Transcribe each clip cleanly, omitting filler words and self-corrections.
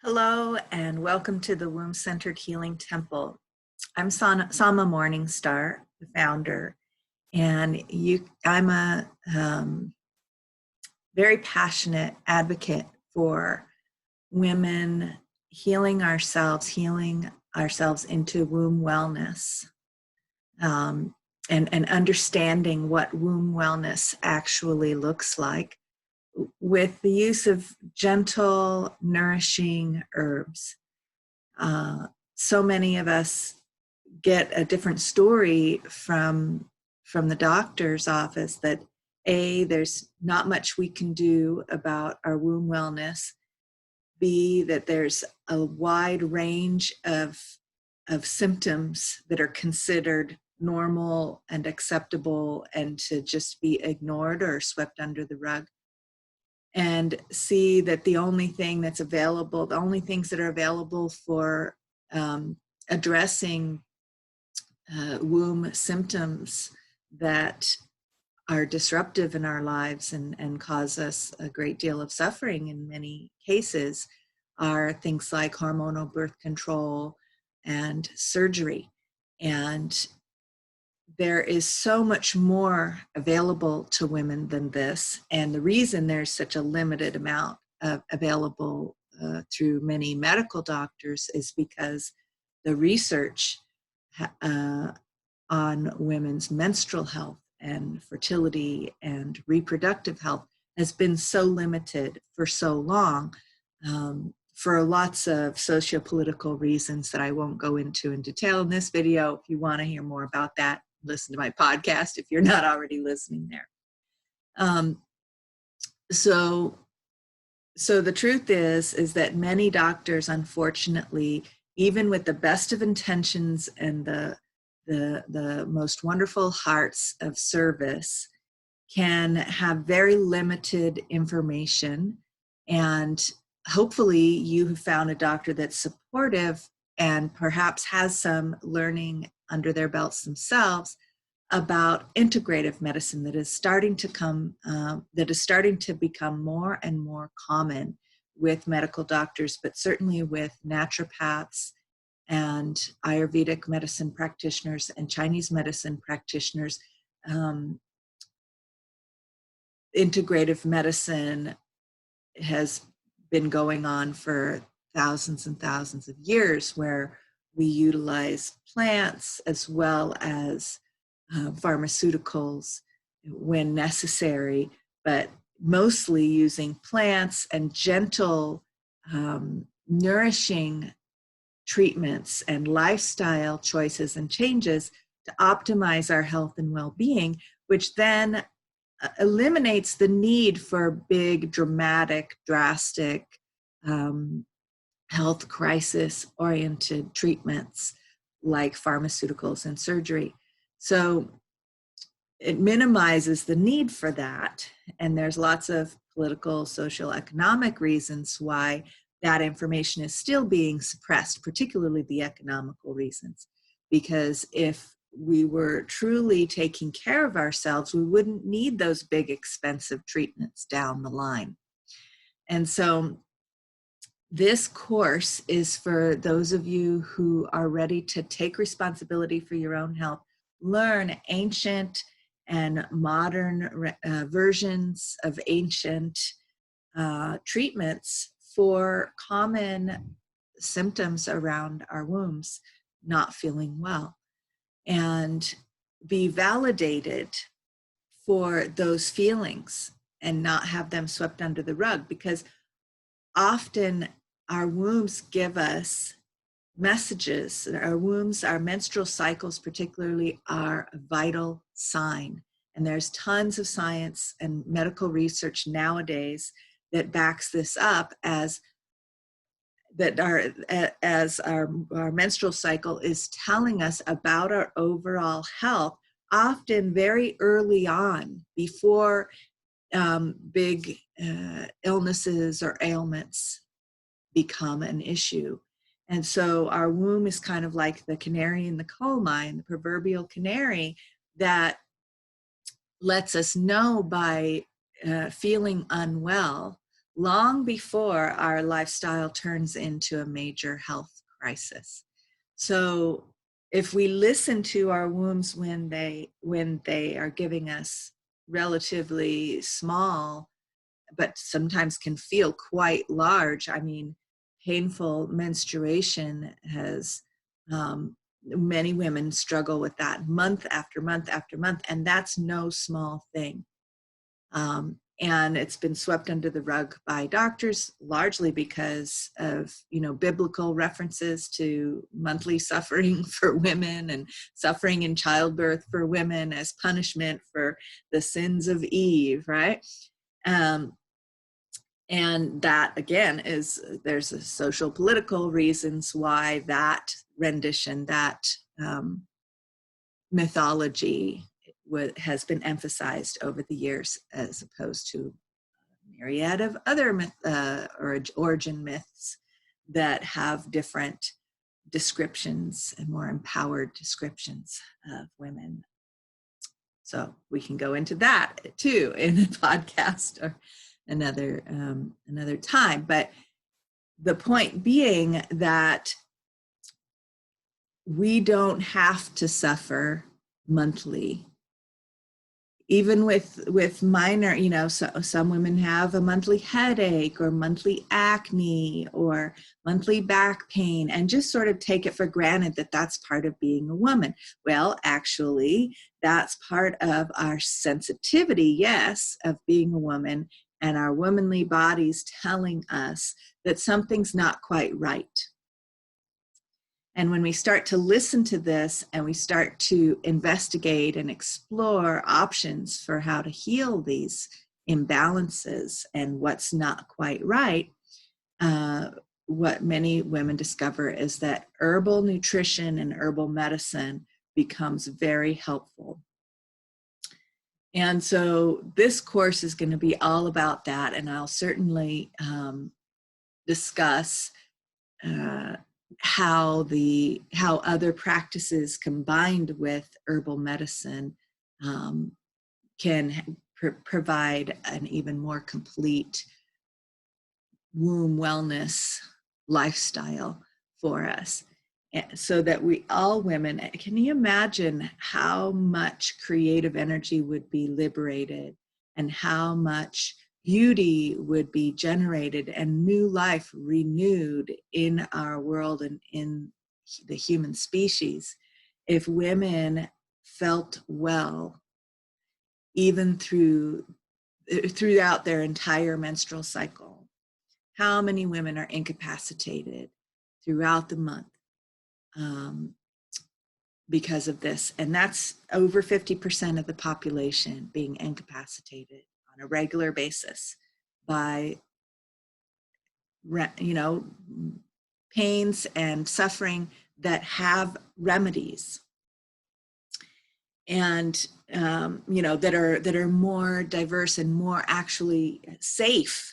Hello and welcome to the Womb Centered Healing Temple. I'm Sama Morningstar, the founder, and I'm a very passionate advocate for women healing ourselves into womb wellness, and understanding what womb wellness actually looks like, with the use of gentle, nourishing herbs. So many of us get a different story from the doctor's office that there's not much we can do about our womb wellness. B, that there's a wide range of symptoms that are considered normal and acceptable and to just be ignored or swept under the rug. And see that the only things that are available for addressing womb symptoms that are disruptive in our lives and cause us a great deal of suffering in many cases are things like hormonal birth control and surgery. And there is so much more available to women than this. And the reason there's such a limited amount available through many medical doctors is because the research on women's menstrual health and fertility and reproductive health has been so limited for so long, for lots of socio-political reasons that I won't go into in detail in this video. If you want to hear more about that, listen to my podcast if you're not already listening there. So the truth is that many doctors, unfortunately, even with the best of intentions and the most wonderful hearts of service, can have very limited information. And hopefully you have found a doctor that's supportive and perhaps has some learning under their belts themselves about integrative medicine that is starting to become more and more common with medical doctors, but certainly with naturopaths and Ayurvedic medicine practitioners and Chinese medicine practitioners. Integrative medicine has been going on for thousands and thousands of years, where we utilize plants as well as pharmaceuticals when necessary, but mostly using plants and gentle, nourishing treatments and lifestyle choices and changes to optimize our health and well-being, which then eliminates the need for big, dramatic, drastic health crisis-oriented treatments like pharmaceuticals and surgery. So it minimizes the need for that. And there's lots of political, social, economic reasons why that information is still being suppressed, particularly the economical reasons. Because if we were truly taking care of ourselves, we wouldn't need those big, expensive treatments down the line. And so this course is for those of you who are ready to take responsibility for your own health, learn ancient and modern versions of ancient treatments for common symptoms around our wombs not feeling well, and be validated for those feelings and not have them swept under the rug, because often our wombs give us messages. Our wombs, our menstrual cycles particularly, are a vital sign. And there's tons of science and medical research nowadays that backs this up, as our menstrual cycle is telling us about our overall health, often very early on, before big illnesses or ailments become an issue. And so our womb is kind of like the canary in the coal mine, the proverbial canary that lets us know by feeling unwell long before our lifestyle turns into a major health crisis. So if we listen to our wombs when they are giving us relatively small, but sometimes can feel quite large. I mean, painful menstruation has, many women struggle with that month after month after month, and that's no small thing. And it's been swept under the rug by doctors, largely because of, biblical references to monthly suffering for women and suffering in childbirth for women as punishment for the sins of Eve, right? And that, again, there's a social political reasons why that rendition, that mythology has been emphasized over the years, as opposed to a myriad of other origin myths that have different descriptions and more empowered descriptions of women. So we can go into that too in a podcast or another time. But the point being that we don't have to suffer monthly, even with minor, so some women have a monthly headache or monthly acne or monthly back pain and just sort of take it for granted that that's part of being a woman. Well, actually, that's part of our sensitivity, yes, of being a woman, and our womanly bodies telling us that something's not quite right. And when we start to listen to this and we start to investigate and explore options for how to heal these imbalances and what's not quite right, what many women discover is that herbal nutrition and herbal medicine becomes very helpful. And so this course is going to be all about that, and I'll certainly discuss how other practices combined with herbal medicine can provide an even more complete womb wellness lifestyle for us, so that we all women, can you imagine how much creative energy would be liberated and how much beauty would be generated and new life renewed in our world and in the human species if women felt well even throughout their entire menstrual cycle? How many women are incapacitated throughout the month because of this? And that's over 50% of the population being incapacitated on a regular basis by, pains and suffering that have remedies, and that are more diverse and more actually safe.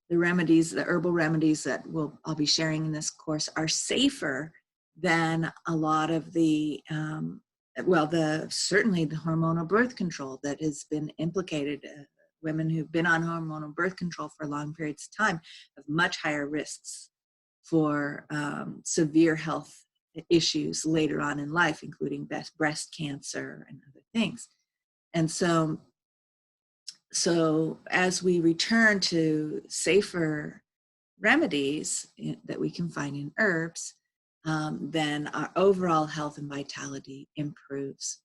The remedies, the herbal remedies that I'll be sharing in this course, are safer than a lot of the certainly the hormonal birth control that has been implicated. Women who've been on hormonal birth control for long periods of time have much higher risks for severe health issues later on in life, including breast cancer and other things. And so as we return to safer remedies that we can find in herbs, then our overall health and vitality improves.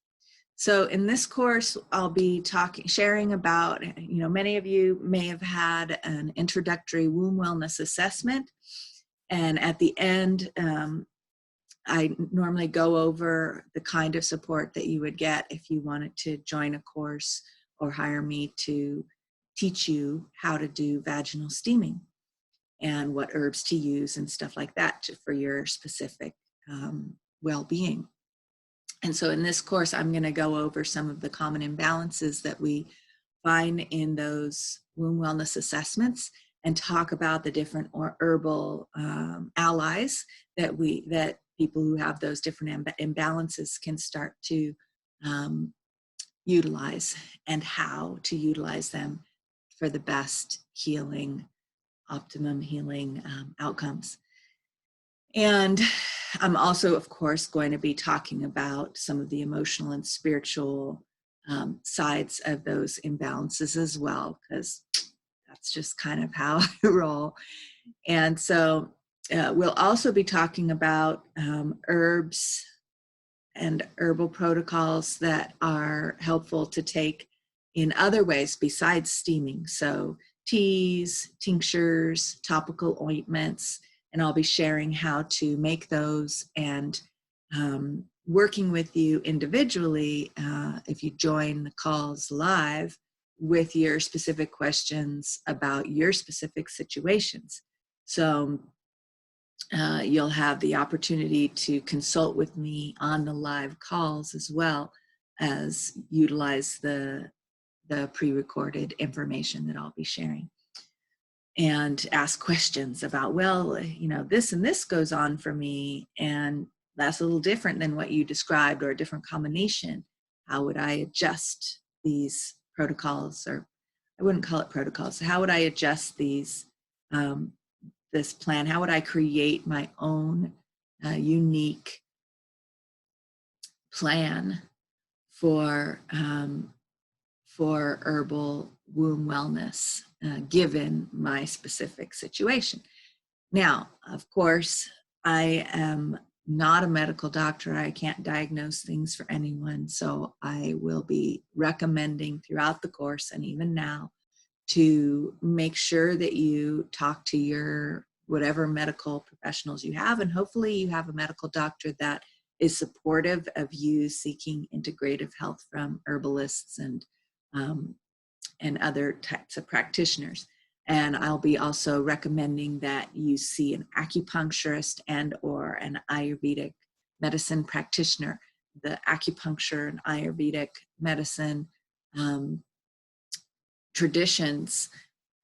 So in this course, I'll be sharing about, many of you may have had an introductory womb wellness assessment. And at the end, I normally go over the kind of support that you would get if you wanted to join a course or hire me to teach you how to do vaginal steaming and what herbs to use and stuff like that for your specific well-being. And so in this course, I'm going to go over some of the common imbalances that we find in those womb wellness assessments and talk about the different herbal allies that people who have those different imbalances can start to utilize, and how to utilize them for the best healing, optimum healing outcomes. And I'm also, of course, going to be talking about some of the emotional and spiritual sides of those imbalances as well, because that's just kind of how I roll. And so we'll also be talking about herbs and herbal protocols that are helpful to take in other ways besides steaming. So teas, tinctures, topical ointments, and I'll be sharing how to make those and working with you individually if you join the calls live with your specific questions about your specific situations. So you'll have the opportunity to consult with me on the live calls as well as utilize the pre-recorded information that I'll be sharing and ask questions about, well, you know, this and this goes on for me, and that's a little different than what you described, or a different combination. How would I adjust these protocols? Or I wouldn't call it protocols. How would I adjust these this plan? How would I create my own unique plan for herbal womb wellness, given my specific situation? Now, of course, I am not a medical doctor. I can't diagnose things for anyone. So I will be recommending throughout the course, and even now, to make sure that you talk to your whatever medical professionals you have, and hopefully you have a medical doctor that is supportive of you seeking integrative health from herbalists and other types of practitioners. And I'll be also recommending that you see an acupuncturist and or an Ayurvedic medicine practitioner. The acupuncture and Ayurvedic medicine traditions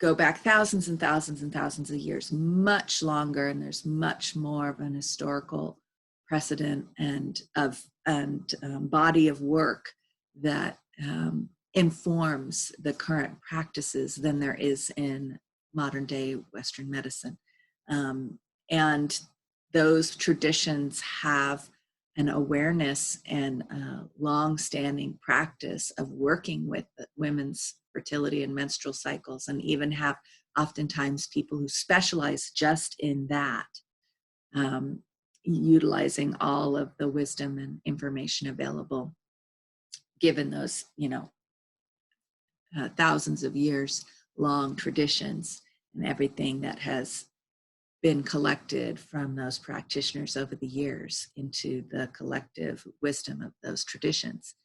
go back thousands and thousands and thousands of years, much longer, and there's much more of an historical precedent and body of work that informs the current practices than there is in modern day Western medicine. And those traditions have an awareness and a long-standing practice of working with women's fertility and menstrual cycles, and even have oftentimes people who specialize just in that, utilizing all of the wisdom and information available, given those, you know, thousands of years long traditions and everything that has been collected from those practitioners over the years into the collective wisdom of those traditions.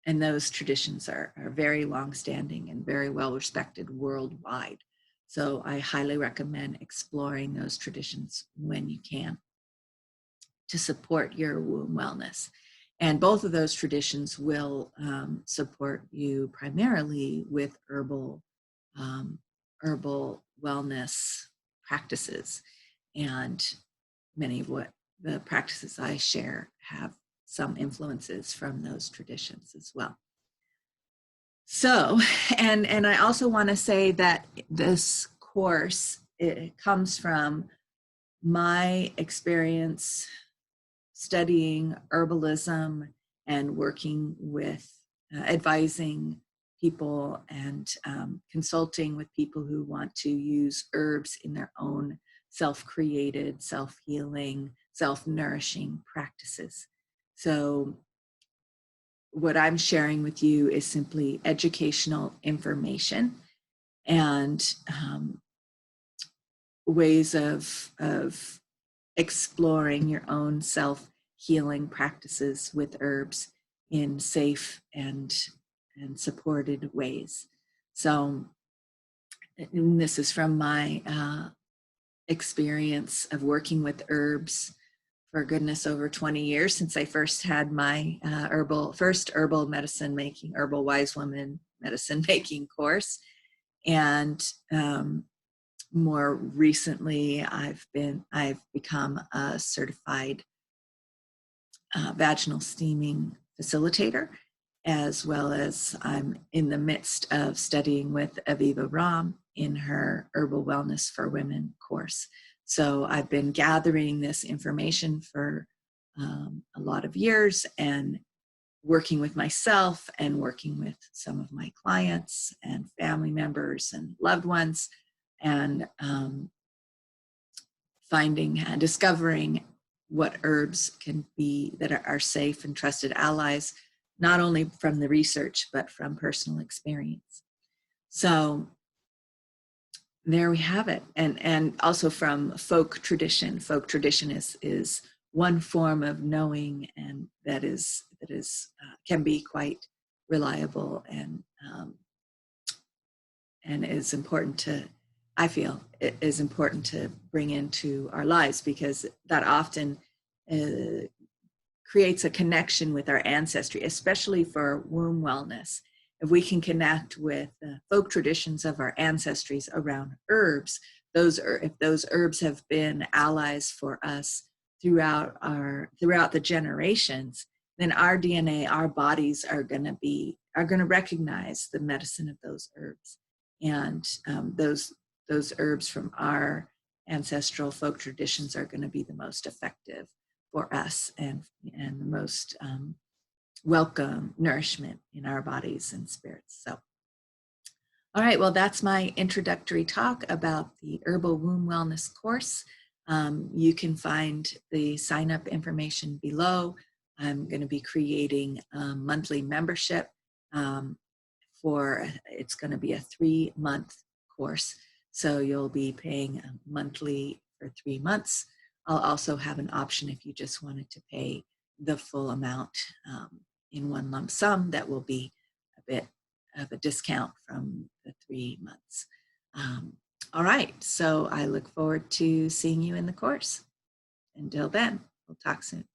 And those traditions are very long-standing and very well respected worldwide. So I highly recommend exploring those traditions when you can to support your womb wellness. And both of those traditions will support you primarily with herbal wellness practices. And many of what the practices I share have some influences from those traditions as well. So, and I also want to say that this course, it comes from my experience studying herbalism and working with advising people and consulting with people who want to use herbs in their own self-created, self-healing, self-nourishing practices. So what I'm sharing with you is simply educational information and ways of exploring your own self-healing practices with herbs in safe and supported ways. So this is from my experience of working with herbs for goodness over 20 years, since I first had my herbal medicine making, herbal wise woman medicine making course. And more recently, I've become a certified vaginal steaming facilitator. as well as I'm in the midst of studying with Aviva Ram in her Herbal Wellness for Women course. So I've been gathering this information for a lot of years and working with myself and working with some of my clients and family members and loved ones, and finding and discovering what herbs can be that are safe and trusted allies, not only from the research, but from personal experience. So there we have it. And also from folk tradition. Folk tradition is one form of knowing, and that is can be quite reliable and is important to, I feel it is important to bring into our lives, because that often uh, creates a connection with our ancestry, especially for womb wellness. If we can connect with the folk traditions of our ancestries around herbs, if those herbs have been allies for us throughout the generations, then our DNA, our bodies are going to recognize the medicine of those herbs, and those herbs from our ancestral folk traditions are going to be the most effective for us, and the most welcome nourishment in our bodies and spirits. So, all right, well, that's my introductory talk about the Herbal Womb Wellness course. You can find the sign up information below. I'm going to be creating a monthly membership it's going to be a 3-month course. So you'll be paying monthly for 3 months. I'll also have an option if you just wanted to pay the full amount in one lump sum. That will be a bit of a discount from the 3 months. All right, so I look forward to seeing you in the course. Until then, we'll talk soon.